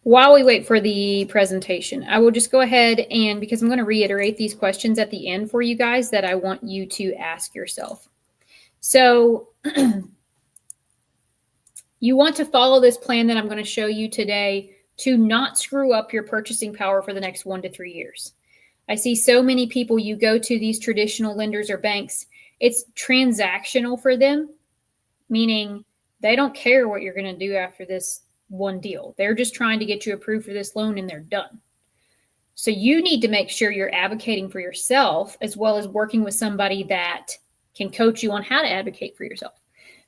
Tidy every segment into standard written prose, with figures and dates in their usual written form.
While we wait for the presentation, I will just go ahead and, because I'm going to reiterate these questions at the end for you guys that I want you to ask yourself. So you want to follow this plan that I'm going to show you today to not screw up your purchasing power for the next 1 to 3 years. I see so many people, you go to these traditional lenders or banks, it's transactional for them, meaning they don't care what you're going to do after this one deal. They're just trying to get you approved for this loan and they're done. So you need to make sure you're advocating for yourself as well as working with somebody that can coach you on how to advocate for yourself.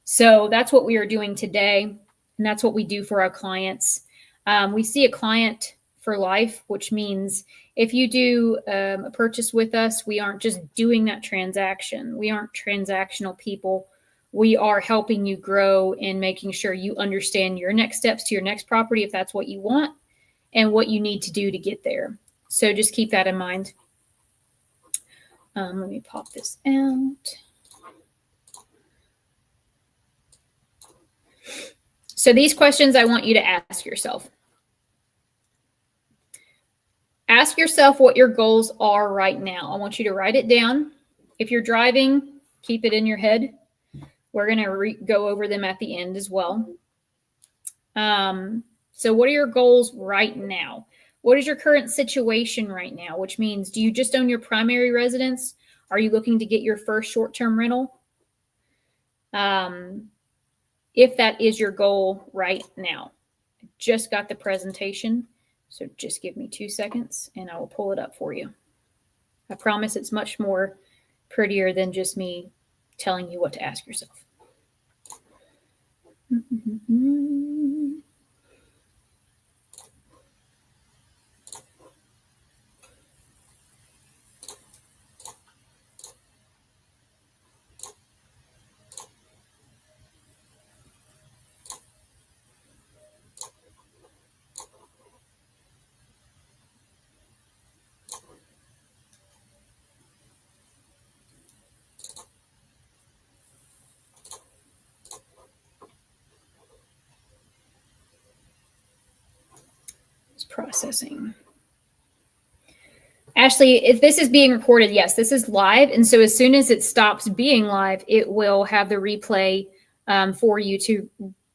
So that's what we are doing today, and that's what we do for our clients. We see a client for life, which means if you do a purchase with us, we aren't just doing that transaction. We aren't transactional people. We are helping you grow and making sure you understand your next steps to your next property if that's what you want and what you need to do to get there. So just keep that in mind. Let me pop this out. So these questions I want you to ask yourself. Ask yourself what your goals are right now. I want you to write it down. If you're driving, keep it in your head. We're going to go over them at the end as well. So what are your goals right now? What is your current situation right now? Which means, do you just own your primary residence? Are you looking to get your first short-term rental? If that is your goal right now. I just got the presentation, so just give me 2 seconds and I will pull it up for you. I promise it's much more prettier than just me telling you what to ask yourself. Processing. Ashley, if this is being recorded, yes, this is live. And so as soon as it stops being live, it will have the replay for you to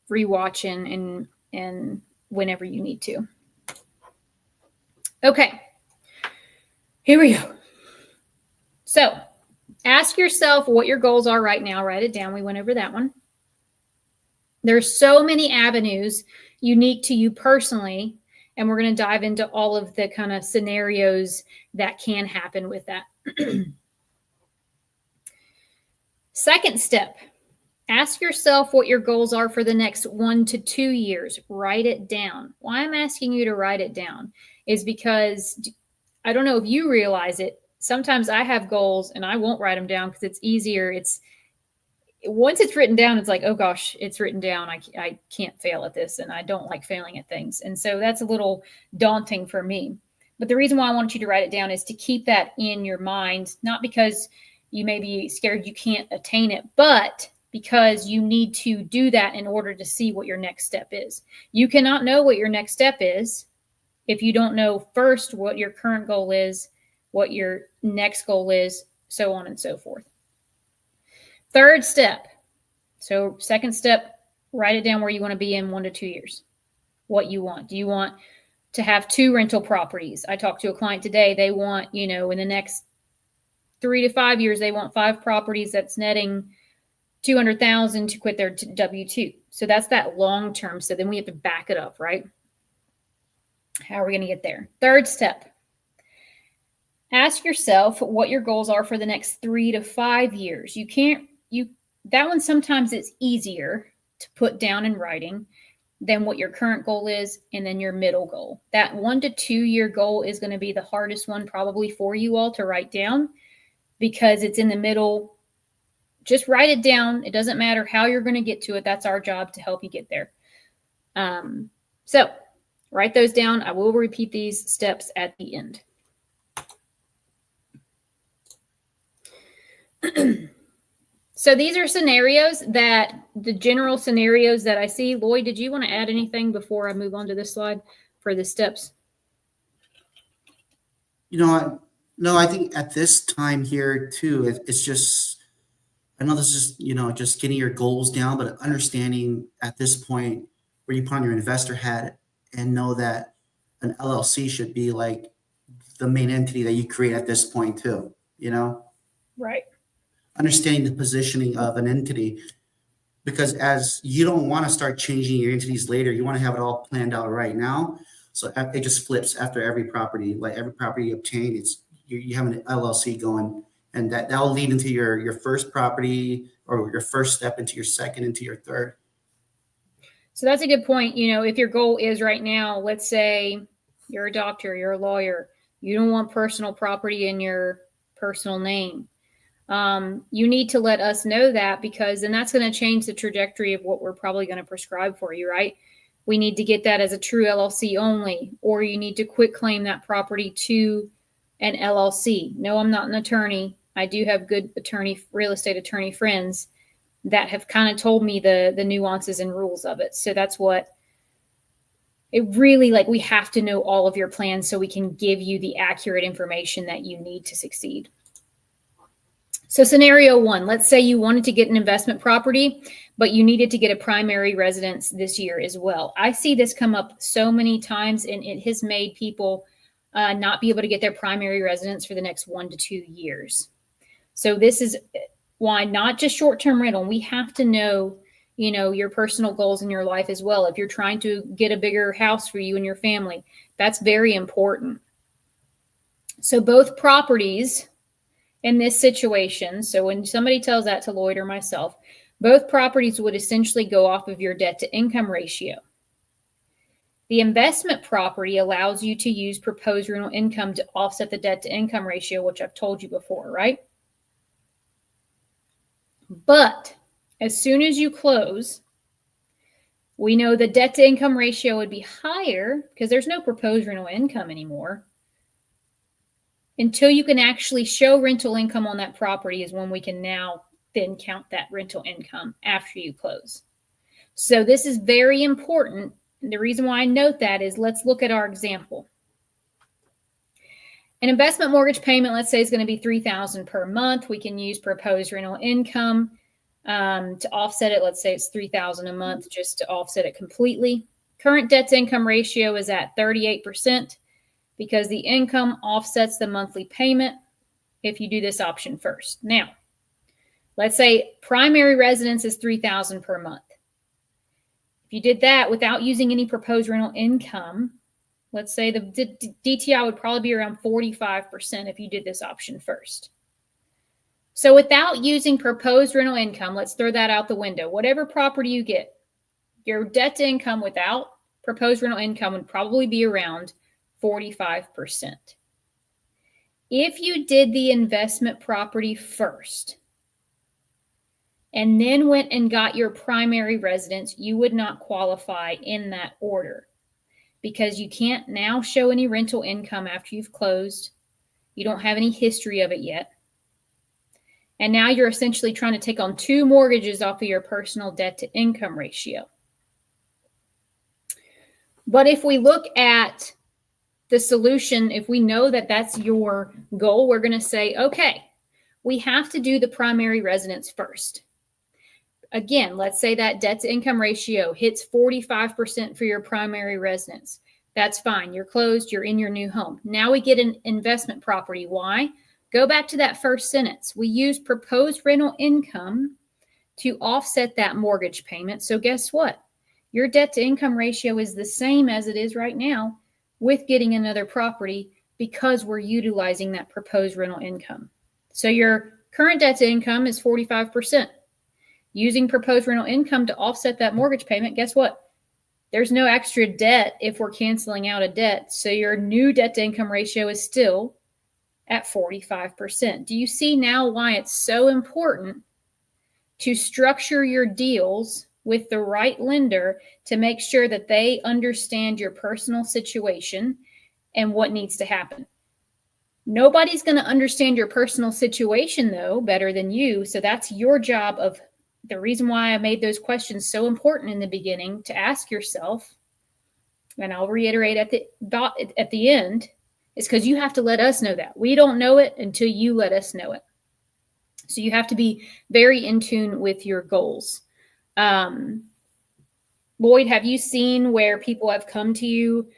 rewatch and whenever you need to. Okay, here we go. So ask yourself what your goals are right now. Write it down. We went over that one. There's so many avenues unique to you personally. And we're going to dive into all of the kind of scenarios that can happen with that. Second step, ask yourself what your goals are for the next 1 to 2 years. Write it down. Why I'm asking you to write it down is because I don't know if you realize it. Sometimes I have goals and I won't write them down because it's easier. Once it's written down, it's like, oh gosh, it's written down. I can't fail at this, and I don't like failing at things. And so that's a little daunting for me. But the reason why I want you to write it down is to keep that in your mind, not because you may be scared you can't attain it, but because you need to do that in order to see what your next step is. You cannot know what your next step is if you don't know first what your current goal is, what your next goal is, so on and so forth. Third step. So second step, write it down where you want to be in 1 to 2 years. What you want. Do you want to have 2 rental properties? I talked to a client today. They want, in the next 3 to 5 years, they want 5 properties that's netting $200,000 to quit their W-2. So that's that long term. So then we have to back it up, right? How are we going to get there? Third step. Ask yourself what your goals are for the next 3 to 5 years. That one sometimes it's easier to put down in writing than what your current goal is and then your middle goal. That 1 to 2 year goal is going to be the hardest one probably for you all to write down because it's in the middle. Just write it down. It doesn't matter how you're going to get to it. That's our job to help you get there. So write those down. I will repeat these steps at the end. So these are the general scenarios that I see. Lloyd, did you want to add anything before I move on to this slide? for the steps? No, I think at this time here too, it's just, I know this is, just getting your goals down, but understanding at this point where you put on your investor hat and know that an LLC should be like the main entity that you create at this point too, Right. understanding the positioning of an entity, because as you don't want to start changing your entities later, you want to have it all planned out right now. So it just flips after every property, like every property you obtain, you have an LLC going, and that'll lead into your first property, or your first step into your second, into your third. So that's a good point. If your goal is right now, let's say you're a doctor, you're a lawyer, you don't want personal property in your personal name. You need to let us know that, because then that's going to change the trajectory of what we're probably going to prescribe for you, right? We need to get that as a true LLC only, or you need to quit claim that property to an LLC. No, I'm not an attorney. I do have good real estate attorney friends that have kind of told me the nuances and rules of it. So that's what it really, like, we have to know all of your plans so we can give you the accurate information that you need to succeed. So scenario one, let's say you wanted to get an investment property, but you needed to get a primary residence this year as well. I see this come up so many times, and it has made people not be able to get their primary residence for the next 1 to 2 years. So this is why not just short-term rental. We have to know, your personal goals in your life as well. If you're trying to get a bigger house for you and your family, that's very important. So both properties in this situation, so when somebody tells that to Lloyd or myself, both properties would essentially go off of your debt to income ratio. The investment property allows you to use proposed rental income to offset the debt to income ratio, which I've told you before, right? But as soon as you close, we know the debt to income ratio would be higher because there's no proposed rental income anymore. Until you can actually show rental income on that property is when we can now then count that rental income after you close. So this is very important. And the reason why I note that is, let's look at our example. An investment mortgage payment, let's say, is going to be $3,000 per month. We can use proposed rental income to offset it. Let's say it's $3,000 a month just to offset it completely. Current debt to income ratio is at 38%. Because the income offsets the monthly payment if you do this option first. Now, let's say primary residence is $3,000 per month. If you did that without using any proposed rental income, let's say the DTI would probably be around 45% if you did this option first. So without using proposed rental income, let's throw that out the window. Whatever property you get, your debt to income without proposed rental income would probably be around 45%. If you did the investment property first and then went and got your primary residence, you would not qualify in that order, because you can't now show any rental income after you've closed. You don't have any history of it yet. And now you're essentially trying to take on 2 mortgages off of your personal debt to income ratio. But if we look at the solution, if we know that that's your goal, we're going to say, okay, we have to do the primary residence first. Again, let's say that debt to income ratio hits 45% for your primary residence. That's fine. You're closed. You're in your new home. Now we get an investment property. Why? Go back to that first sentence. We use proposed rental income to offset that mortgage payment. So guess what? Your debt to income ratio is the same as it is right now with getting another property, because we're utilizing that proposed rental income. So your current debt to income is 45%. Using proposed rental income to offset that mortgage payment, guess what? There's no extra debt if we're canceling out a debt. So your new debt to income ratio is still at 45%. Do you see now why it's so important to structure your deals with the right lender to make sure that they understand your personal situation and what needs to happen? Nobody's going to understand your personal situation, though, better than you. So that's your job. Of the reason why I made those questions so important in the beginning to ask yourself, and I'll reiterate at the end, is because you have to let us know that. We don't know it until you let us know it. So you have to be very in tune with your goals. Lloyd, have you seen where people have come to you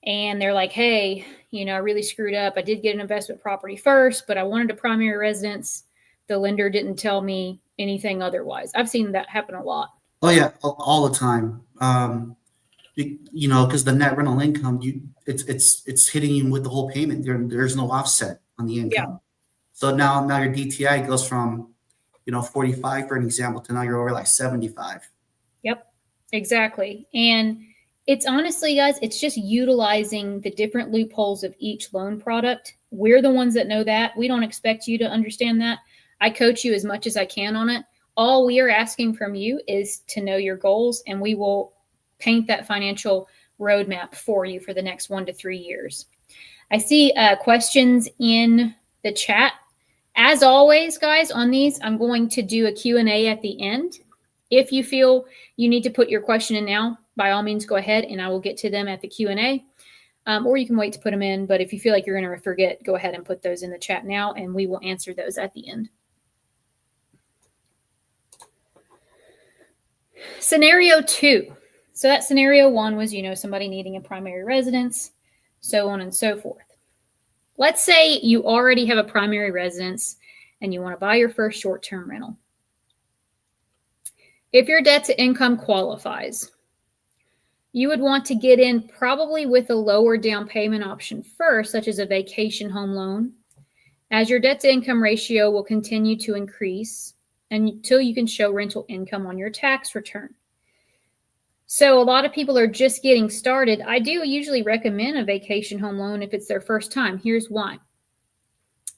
and they're like, hey, I really screwed up. I did get an investment property first, but I wanted a primary residence. The lender didn't tell me anything otherwise. I've seen that happen a lot. Oh yeah, all the time. Because the net rental income, it's hitting you with the whole payment. There's no offset on the income. Yeah. So now your DTI goes from 45 for an example to now you're over like 75. Yep, exactly. And it's honestly, guys, it's just utilizing the different loopholes of each loan product. We're the ones that know that. We don't expect you to understand that. I coach you as much as I can on it. All we are asking from you is to know your goals, and we will paint that financial roadmap for you for the next 1 to 3 years. I see questions in the chat. As always, guys, on these, I'm going to do a Q&A at the end. If you feel you need to put your question in now, by all means, go ahead and I will get to them at the Q&A. Or you can wait to put them in. But if you feel like you're going to forget, go ahead and put those in the chat now, and we will answer those at the end. Scenario 2. So that scenario 1 was, somebody needing a primary residence, so on and so forth. Let's say you already have a primary residence and you want to buy your first short-term rental. If your debt to income qualifies, you would want to get in probably with a lower down payment option first, such as a vacation home loan, as your debt to income ratio will continue to increase until you can show rental income on your tax return. So a lot of people are just getting started. I do usually recommend a vacation home loan if it's their first time. Here's why.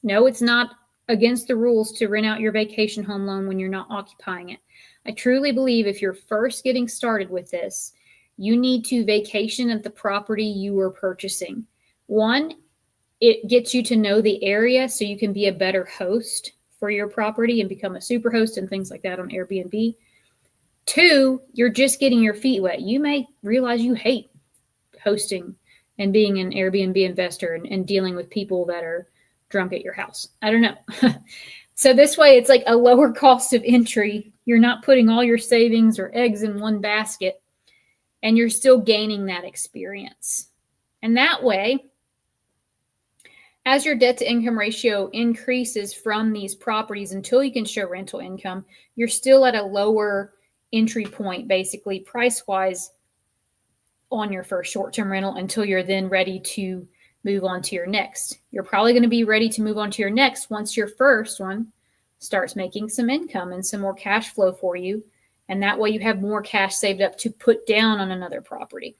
No, it's not against the rules to rent out your vacation home loan when you're not occupying it. I truly believe if you're first getting started with this, you need to vacation at the property you are purchasing. One, it gets you to know the area so you can be a better host for your property and become a super host and things like that on Airbnb. 2, you're just getting your feet wet. You may realize you hate hosting and being an Airbnb investor and dealing with people that are drunk at your house. I don't know. So this way, it's like a lower cost of entry. You're not putting all your savings or eggs in one basket, and you're still gaining that experience. And that way, as your debt to income ratio increases from these properties until you can show rental income, you're still at a lower entry point, basically price-wise, on your first short-term rental until you're then ready to move on to your next. You're probably going to be ready to move on to your next once your first one starts making some income and some more cash flow for you. And that way you have more cash saved up to put down on another property.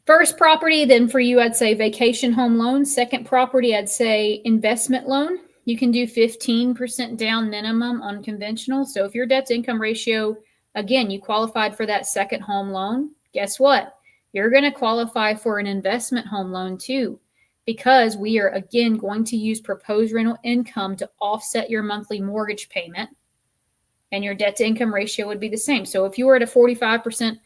First property, then for you, I'd say vacation home loan. Second property, I'd say investment loan. You can do 15% down minimum on conventional. So if your debt to income ratio, again, you qualified for that second home loan, guess what? You're going to qualify for an investment home loan too, because we are, again, going to use proposed rental income to offset your monthly mortgage payment, and your debt to income ratio would be the same. So if you were at a 45%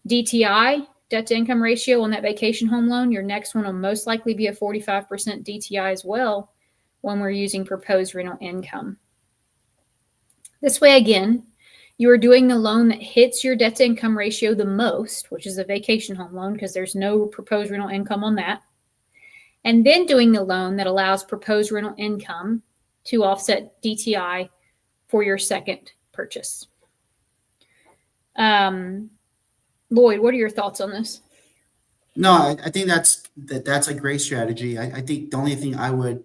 DTI, debt to income ratio on that vacation home loan, your next one will most likely be a 45% DTI as well when we're using proposed rental income. This way, again, you are doing the loan that hits your debt to income ratio the most, which is a vacation home loan because there's no proposed rental income on that. And then doing the loan that allows proposed rental income to offset DTI for your second purchase. Lloyd, what are your thoughts on this? No, I think that's a great strategy. I think the only thing I would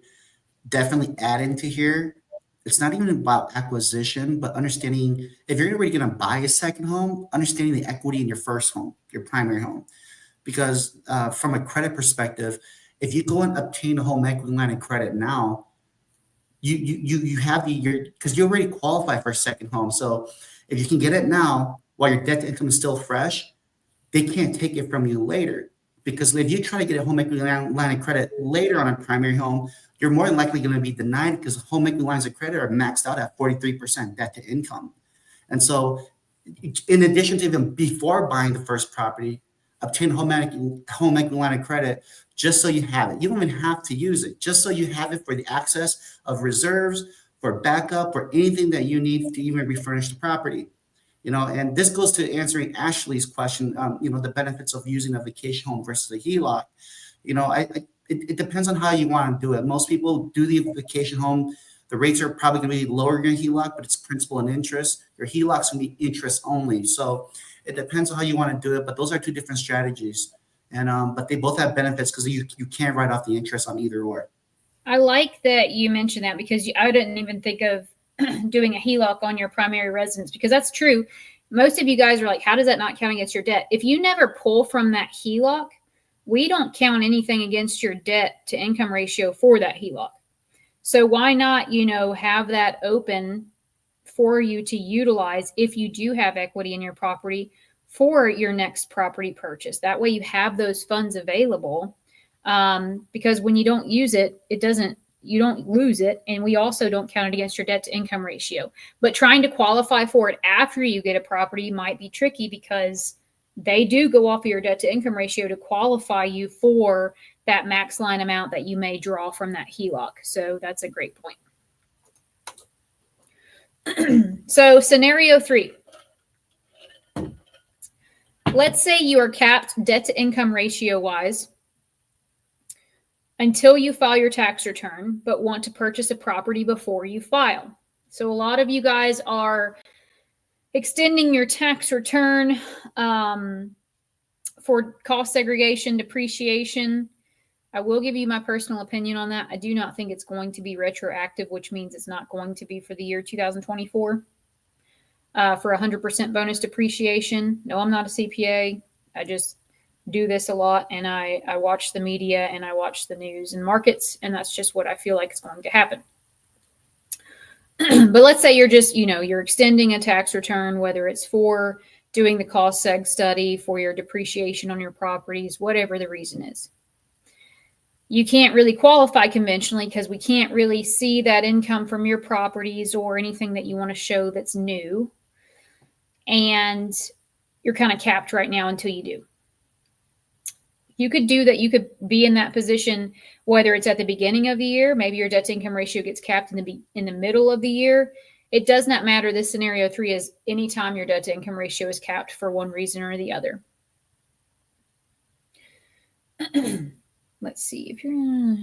definitely add into here, it's not even about acquisition, but understanding if you're already going to buy a second home, understanding the equity in your first home, your primary home. Because from a credit perspective, if you go and obtain a home equity line of credit now, you have because you already qualify for a second home. So if you can get it now while your debt to income is still fresh, they can't take it from you later. Because if you try to get a home equity line of credit later on a primary home, you're more than likely going to be denied because home equity lines of credit are maxed out at 43% debt to income. And so in addition to even before buying the first property, obtain home equity line of credit just so you have it. You don't even have to use it, just so you have it for the access of reserves, for backup, for anything that you need to even refurnish the property. And this goes to answering Ashley's question, the benefits of using a vacation home versus a HELOC. It depends on how you want to do it. Most people do the vacation home. The rates are probably going to be lower than your HELOC, but it's principal and interest. Your HELOC's going to be interest only. So it depends on how you want to do it, but those are two different strategies. But they both have benefits because you can't write off the interest on either or. I like that you mentioned that, because I didn't even think of doing a HELOC on your primary residence, because that's true. Most of you guys are like, how does that not count against your debt? If you never pull from that HELOC, we don't count anything against your debt to income ratio for that HELOC. So why not, have that open for you to utilize if you do have equity in your property for your next property purchase. That way you have those funds available, because when you don't use it, you don't lose it. And we also don't count it against your debt to income ratio. But trying to qualify for it after you get a property might be tricky, because they do go off of your debt to income ratio to qualify you for that max line amount that you may draw from that HELOC. So that's a great point. So scenario 3. Let's say you are capped debt to income ratio wise until you file your tax return, but want to purchase a property before you file. So a lot of you guys are extending your tax return for cost segregation, depreciation. I will give you my personal opinion on that. I do not think it's going to be retroactive, which means it's not going to be for the year 2024 for 100% bonus depreciation. No, I'm not a CPA. I just do this a lot, and I watch the media and I watch the news and markets, and that's just what I feel like is going to happen. But let's say you're just, you're extending a tax return, whether it's for doing the cost seg study, for your depreciation on your properties, whatever the reason is. You can't really qualify conventionally because we can't really see that income from your properties or anything that you want to show that's new. And you're kind of capped right now until you do. You could do that. You could be in that position, whether it's at the beginning of the year, maybe your debt to income ratio gets capped in the middle of the year. It does not matter. This scenario 3 is anytime your debt to income ratio is capped for one reason or the other. Let's see if you're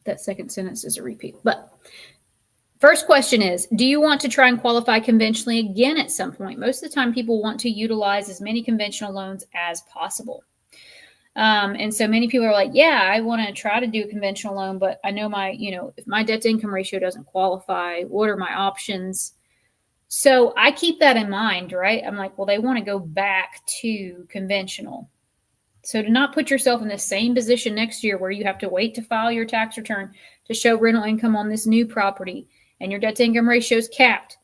that second sentence is a repeat. But first question is, do you want to try and qualify conventionally again at some point? Most of the time people want to utilize as many conventional loans as possible. And so many people are like, yeah, I want to try to do a conventional loan, but I know if my debt to income ratio doesn't qualify, what are my options? So I keep that in mind, right? I'm like, well, they want to go back to conventional. So to not put yourself in the same position next year where you have to wait to file your tax return to show rental income on this new property and your debt to income ratio is capped,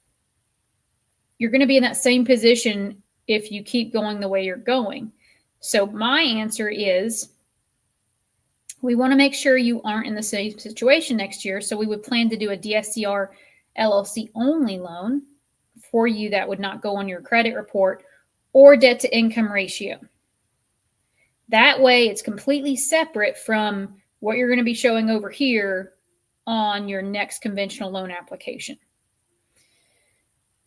you're going to be in that same position if you keep going the way you're going. So my answer is, we want to make sure you aren't in the same situation next year. So we would plan to do a DSCR LLC only loan for you that would not go on your credit report or debt to income ratio. That way it's completely separate from what you're going to be showing over here on your next conventional loan application.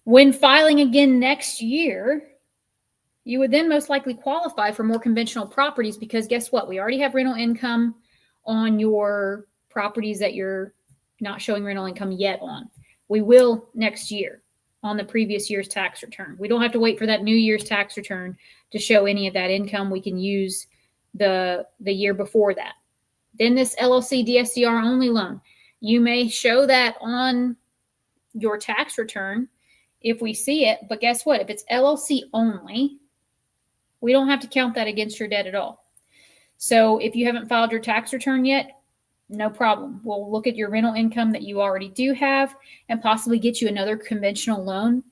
When filing again next year, you would then most likely qualify for more conventional properties, because guess what? We already have rental income on your properties that you're not showing rental income yet on. We will next year on the previous year's tax return. We don't have to wait for that new year's tax return to show any of that income. We can use the year before that. Then this LLC DSCR only loan, you may show that on your tax return if we see it, but guess what? If it's LLC only, we don't have to count that against your debt at all. So if you haven't filed your tax return yet, no problem. We'll look at your rental income that you already do have and possibly get you another conventional loan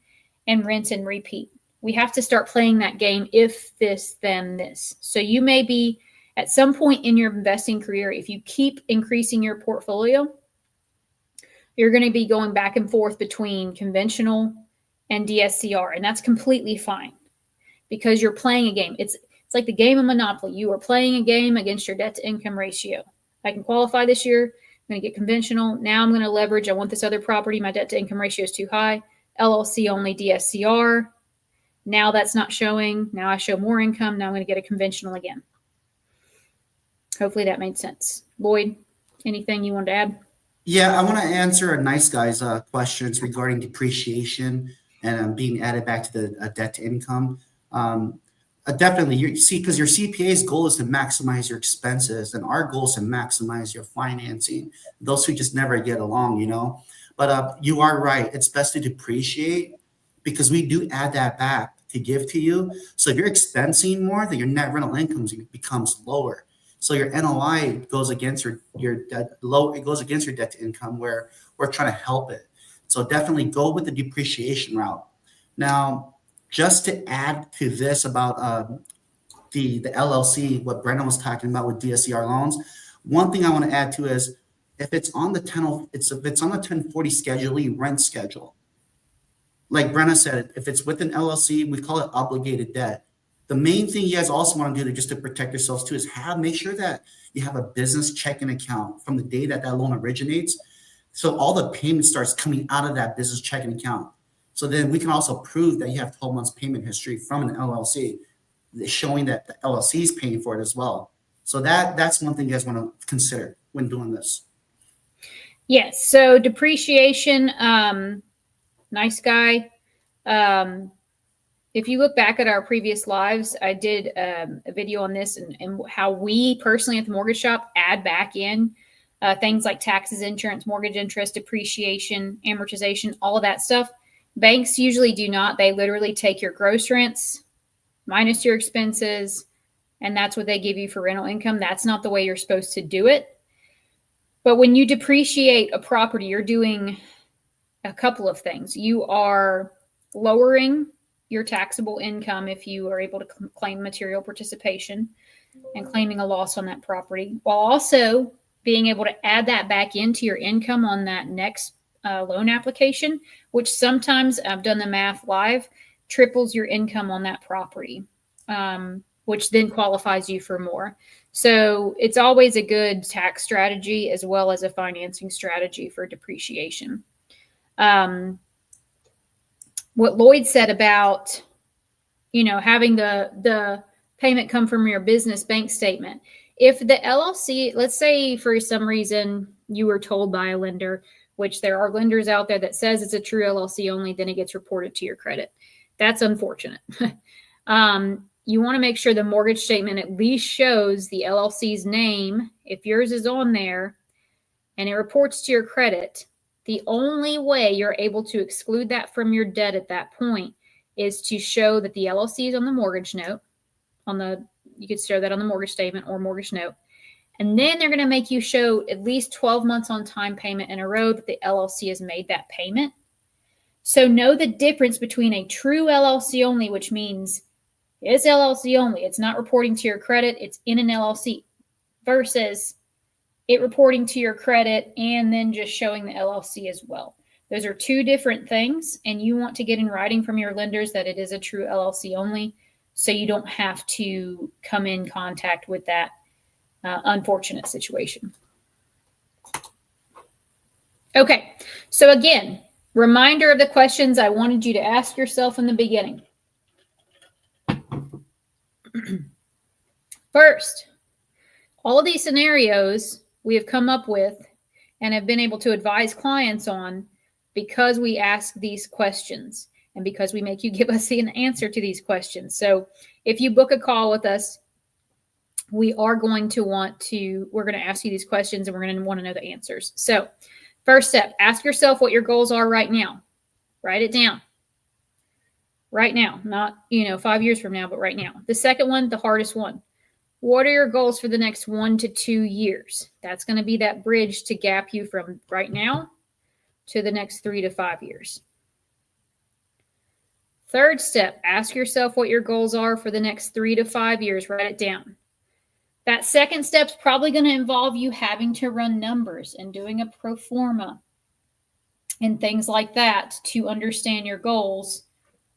and rinse and repeat. We have to start playing that game, if this, then this. So you may be at some point in your investing career, if you keep increasing your portfolio, you're going to be going back and forth between conventional and DSCR, and that's completely fine because you're playing a game. It's like the game of Monopoly. You are playing a game against your debt to income ratio. I can qualify this year. I'm going to get conventional. Now I'm going to leverage. I want this other property. My debt to income ratio is too high. LLC only DSCR. Now that's not showing. Now I show more income. Now I'm going to get a conventional again. Hopefully that made sense. Lloyd, anything you want to add? Yeah, I want to answer a nice guy's questions regarding depreciation and being added back to the debt to income. Definitely, you see, because your CPA's goal is to maximize your expenses, and our goal is to maximize your financing. Those two just never get along, you know. But you are right; it's best to depreciate because we do add that back to give to you. So if you're expensing more, then your net rental income becomes lower. So your NOI goes against your debt low. It goes against your debt to income, where we're trying to help it. So definitely go with the depreciation route. Now, just to add to this about the LLC, what Brendan was talking about with DSCR loans, one thing I want to add to is if it's on the if it's on the 1040 schedule, rent schedule. Like Brenna said, if it's with an LLC, we call it obligated debt. The main thing you guys also want to do to protect yourselves too is make sure that you have a business checking account from the day that loan originates. So all the payment starts coming out of that business checking account. So then we can also prove that you have 12 months payment history from an LLC, showing that the LLC is paying for it as well. So that's one thing you guys want to consider when doing this. Yes. So depreciation, nice guy. If you look back at our previous lives, I did a video on this and how we personally at the mortgage shop add back in things like taxes, insurance, mortgage interest, depreciation, amortization, all of that stuff. Banks usually do not. They literally take your gross rents minus your expenses, and that's what they give you for rental income. That's not the way you're supposed to do it. But when you depreciate a property, you're doing a couple of things. You are lowering your taxable income if you are able to claim material participation and claiming a loss on that property, while also being able to add that back into your income on that next loan application, which sometimes, I've done the math live, triples your income on that property, which then qualifies you for more. So it's always a good tax strategy as well as a financing strategy for depreciation. What Lloyd said about, having the payment come from your business bank statement. If the LLC, let's say for some reason you were told by a lender, which there are lenders out there that says it's a true LLC only, then it gets reported to your credit. That's unfortunate. You want to make sure the mortgage statement at least shows the LLC's name. If yours is on there and it reports to your credit, the only way you're able to exclude that from your debt at that point is to show that the LLC is on the mortgage note. You could show that on the mortgage statement or mortgage note. And then they're going to make you show at least 12 months on time payment in a row that the LLC has made that payment. So know the difference between a true LLC only, which means it's LLC only. It's not reporting to your credit. It's in an LLC, versus it reporting to your credit and then just showing the LLC as well. Those are two different things, and you want to get in writing from your lenders that it is a true LLC only, so you don't have to come in contact with that unfortunate situation. Okay, so again, reminder of the questions I wanted you to ask yourself in the beginning. First, all of these scenarios we have come up with and have been able to advise clients on because we ask these questions and because we make you give us an answer to these questions. So if you book a call with us, we're going to ask you these questions and we're going to want to know the answers. So first step, ask yourself what your goals are right now. Write it down. Right now, not 5 years from now, but right now. The second one, the hardest one. What are your goals for the next 1 to 2 years? That's going to be that bridge to gap you from right now to the next 3 to 5 years. Third step, ask yourself what your goals are for the next 3 to 5 years. Write it down. That second step is probably going to involve you having to run numbers and doing a pro forma. and things like that to understand your goals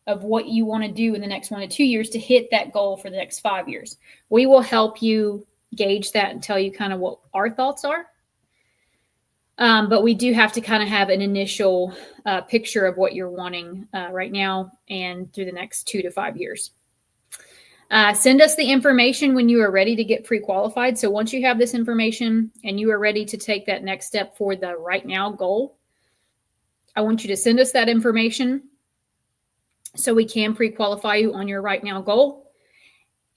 of what you want to do in the next 1 to 2 years to hit that goal for the next 5 years. We will help you gauge that and tell you kind of what our thoughts are. But we do have to kind of have an initial picture of what you're wanting right now and through the next 2 to 5 years. Send us the information when you are ready to get pre-qualified. So once you have this information and you are ready to take that next step for the right now goal, I want you to send us that information so we can pre-qualify you on your right now goal.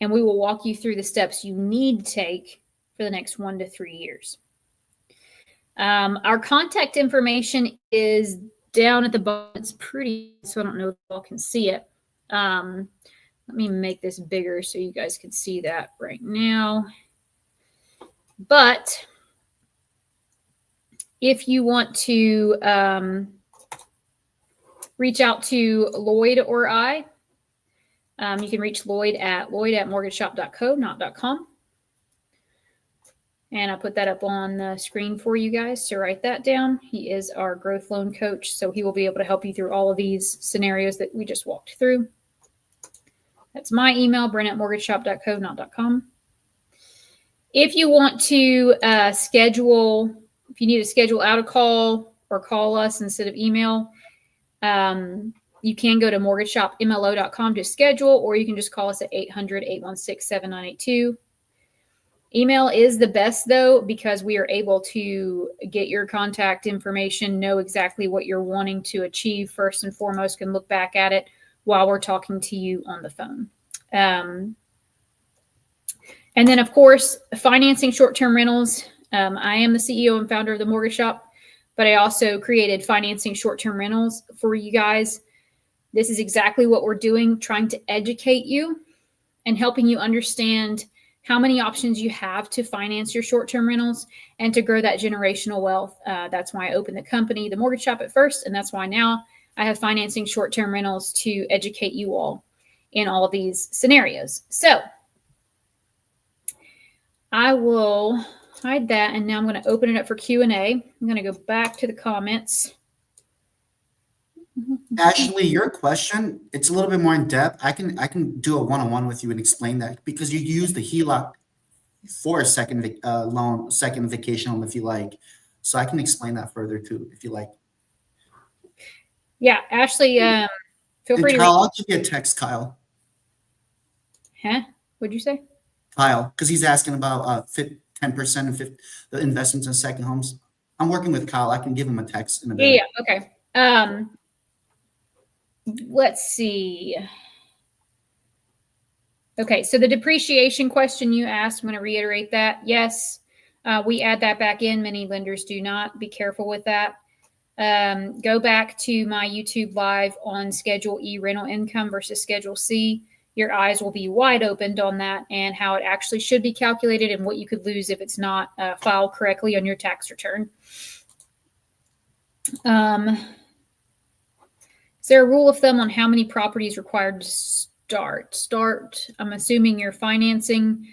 And we will walk you through the steps you need to take for the next 1 to 3 years. Our contact information is down at the bottom. It's pretty, so I don't know if you all can see it. Let me make this bigger so you guys can see that right now. But if you want to reach out to Lloyd or I, you can reach Lloyd at lloyd@mortgageshop.co, not .com. And I put that up on the screen for you guys to write that down. He is our growth loan coach, so he will be able to help you through all of these scenarios that we just walked through. That's my email, Brent@mortgageshop.co, not .com. If you want to schedule, if you need to schedule out a call or call us instead of email, you can go to mortgageshopmlo.com to schedule, or you can just call us at 800-816-7982. Email is the best, though, because we are able to get your contact information, know exactly what you're wanting to achieve first and foremost, can look back at it while we're talking to you on the phone. And then, of course, financing short-term rentals. I am the CEO and founder of the Mortgage Shop, but I also created financing short-term rentals for you guys. This is exactly what we're doing, trying to educate you and helping you understand how many options you have to finance your short-term rentals and to grow that generational wealth. That's why I opened the company, the Mortgage Shop, at first, and that's why now I have financing short-term rentals to educate you all in all of these scenarios. So I will hide that, and now I'm going to open it up for Q&A. I'm going to go back to the comments. Ashley, your question, it's a little bit more in depth. I can do a one-on-one with you and explain that because you use the HELOC for a second loan, second vacation home if you like. So I can explain that further too if you like. Yeah, Ashley, feel free to. Kyle, I'll give you a text, Kyle. Huh? What'd you say? Kyle, because he's asking about 10% and the investments in second homes. I'm working with Kyle. I can give him a text in a bit. Yeah, okay. Let's see. Okay, so the depreciation question you asked, I'm going to reiterate that. Yes, we add that back in. Many lenders do not. Be careful with that. Go back to my YouTube live on Schedule E rental income versus Schedule C. Your eyes will be wide opened on that and how it actually should be calculated and what you could lose if it's not filed correctly on your tax return. Is there a rule of thumb on how many properties required to start? I'm assuming your financing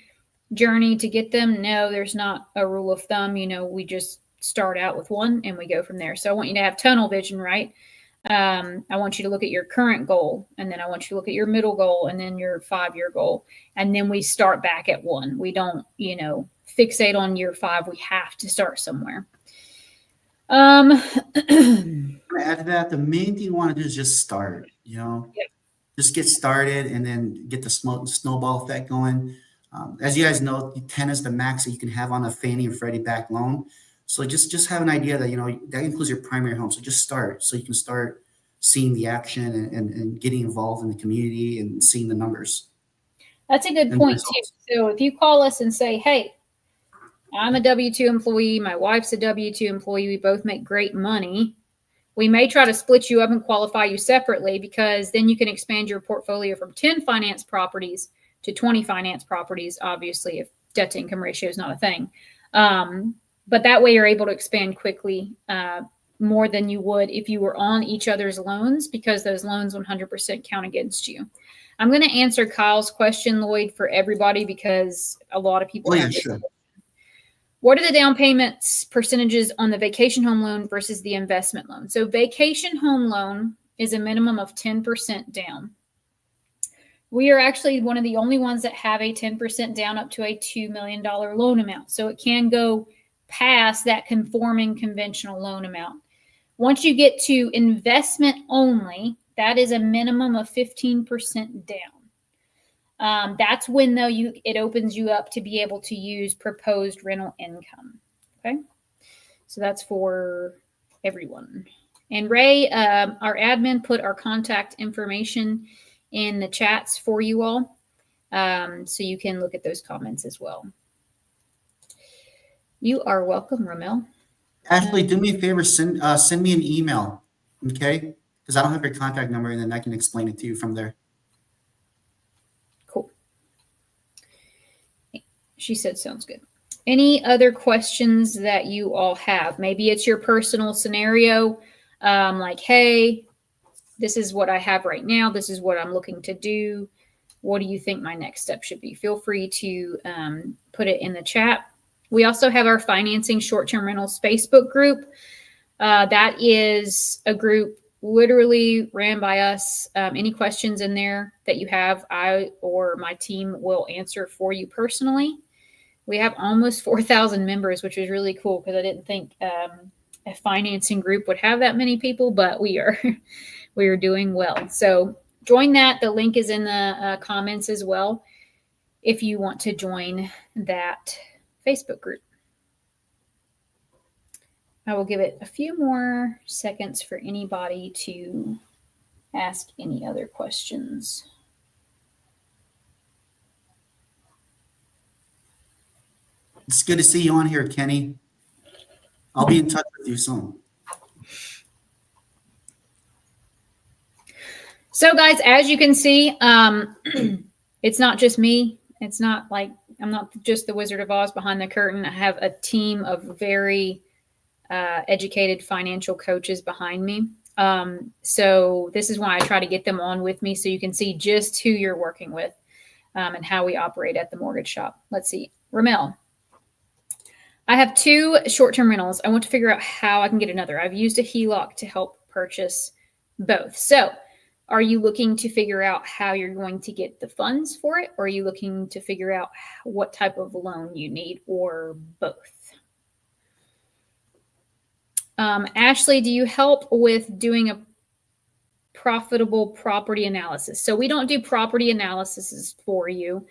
journey to get them. No, there's not a rule of thumb. You know, we just start out with one and we go from there. So I want you to have tunnel vision, right? I want you to look at your current goal, and then I want you to look at your middle goal, and then your 5-year goal. And then we start back at one. We don't, fixate on year 5. We have to start somewhere. I'm going to add to that. The main thing you want to do is just start, just get started and then get the snowball effect going. As you guys know, 10 is the max that you can have on a Fannie and Freddie back loan. So just have an idea that, that includes your primary home. So just start so you can start seeing the action and getting involved in the community and seeing the numbers. That's a good point too. So if you call us and say, hey, I'm a W-2 employee, my wife's a W-2 employee, we both make great money, we may try to split you up and qualify you separately, because then you can expand your portfolio from 10 finance properties to 20 finance properties, obviously, if debt to income ratio is not a thing. But that way you're able to expand quickly, more than you would if you were on each other's loans, because those loans 100% count against you. I'm going to answer Kyle's question, Lloyd, for everybody, because a lot of people have this question. What are the down payments percentages on the vacation home loan versus the investment loan? So vacation home loan is a minimum of 10% down. We are actually one of the only ones that have a 10% down up to a $2 million loan amount. So it can go past that conforming conventional loan amount. Once you get to investment only, that is a minimum of 15% down. That's when, though, it opens you up to be able to use proposed rental income. Okay, so that's for everyone. And Ray, our admin, put our contact information in the chats for you all, so you can look at those comments as well. You are welcome, Ramel. Ashley, do me a favor, send me an email, okay? Because I don't have your contact number, and then I can explain it to you from there. Cool. She said sounds good. Any other questions that you all have? Maybe it's your personal scenario, like, hey, this is what I have right now. This is what I'm looking to do. What do you think my next step should be? Feel free to put it in the chat. We also have our Financing Short-Term Rentals Facebook group. That is a group literally ran by us. Any questions in there that you have, I or my team will answer for you personally. We have almost 4,000 members, which is really cool because I didn't think a financing group would have that many people, but we are doing well. So join that. The link is in the comments as well if you want to join that Facebook group. I will give it a few more seconds for anybody to ask any other questions. It's good to see you on here, Kenny. I'll be in touch with you soon. So guys, as you can see, it's not just me. It's not like I'm not just the Wizard of Oz behind the curtain. I have a team of very educated financial coaches behind me. So this is why I try to get them on with me so you can see just who you're working with and how we operate at the mortgage shop. Let's see. Ramel, I have 2 short-term rentals. I want to figure out how I can get another. I've used a HELOC to help purchase both. So are you looking to figure out how you're going to get the funds for it? Or are you looking to figure out what type of loan you need, or both? Ashley, do you help with doing a profitable property analysis? So we don't do property analysis for you.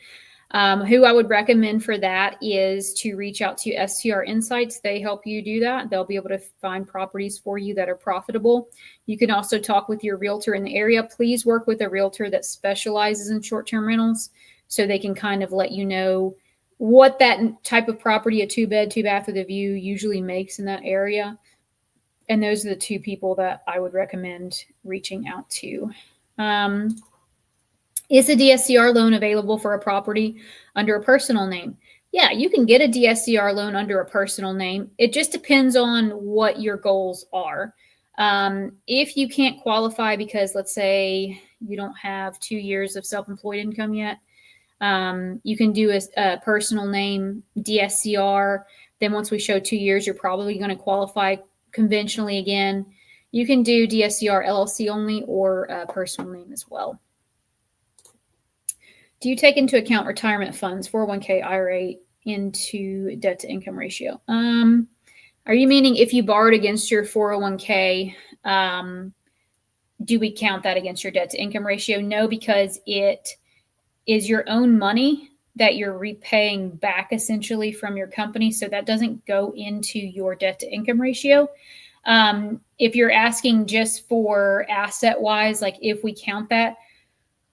Who I would recommend for that is to reach out to STR Insights. They help you do that. They'll be able to find properties for you that are profitable. You can also talk with your realtor in the area. Please work with a realtor that specializes in short-term rentals so they can kind of let you know what that type of property, a 2-bed, 2-bath with a view, usually makes in that area. And those are the 2 people that I would recommend reaching out to. Is a DSCR loan available for a property under a personal name? Yeah, you can get a DSCR loan under a personal name. It just depends on what your goals are. If you can't qualify because, let's say, you don't have 2 years of self-employed income yet, you can do a personal name DSCR. Then once we show 2 years, you're probably going to qualify conventionally again. You can do DSCR LLC only or a personal name as well. Do you take into account retirement funds, 401k, IRA into debt to income ratio? Are you meaning if you borrowed against your 401k, do we count that against your debt to income ratio? No, because it is your own money that you're repaying back essentially from your company. So that doesn't go into your debt to income ratio. If you're asking just for asset wise, like if we count that,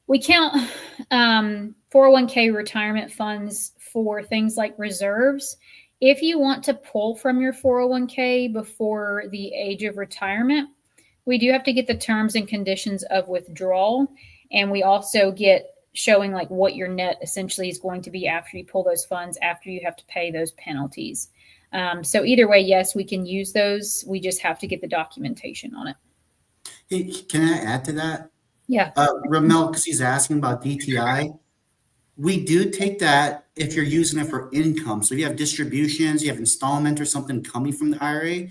we count 401k retirement funds for things like reserves. If you want to pull from your 401k before the age of retirement, we do have to get the terms and conditions of withdrawal. And we also get showing like what your net essentially is going to be after you pull those funds, after you have to pay those penalties. So either way, yes, we can use those. We just have to get the documentation on it. Hey, can I add to that? Yeah. Ramel, because he's asking about DTI. We do take that if you're using it for income. So if you have distributions, you have installment or something coming from the IRA,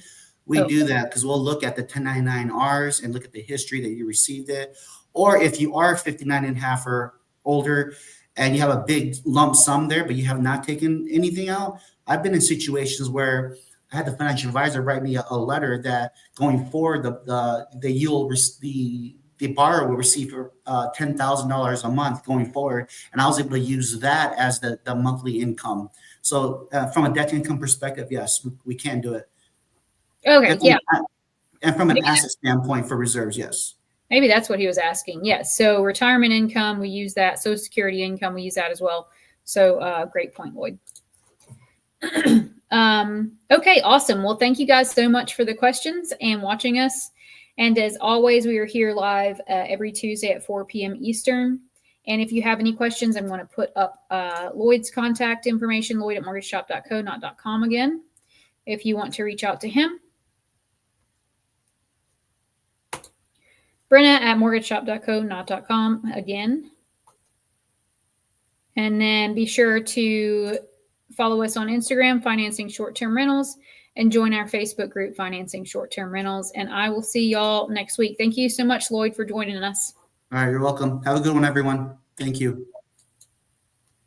we Okay. do that because we'll look at the 1099-Rs and look at the history that you received it. Or if you are 59 and a half or older and you have a big lump sum there, but you have not taken anything out, I've been in situations where I had the financial advisor write me a letter that going forward, the borrower will receive $10,000 a month going forward, and I was able to use that as the monthly income. So from a debt to income perspective, yes, we can do it. Okay. Yeah. And from an asset standpoint for reserves, yes. Maybe that's what he was asking. Yes. So retirement income, we use that. Social Security income, we use that as well. So great point, Lloyd. Okay, awesome. Well, thank you guys so much for the questions and watching us. And as always, we are here live every Tuesday at 4 p.m. Eastern. And if you have any questions, I'm going to put up Lloyd's contact information, Lloyd at mortgageshop.co, not .com again, if you want to reach out to him. Brenna at mortgageshop.co, not .com again. And then be sure to follow us on Instagram, Financing Short-Term Rentals, and join our Facebook group, Financing Short-Term Rentals. And I will see y'all next week. Thank you so much, Lloyd, for joining us. All right, you're welcome. Have a good one, everyone. Thank you.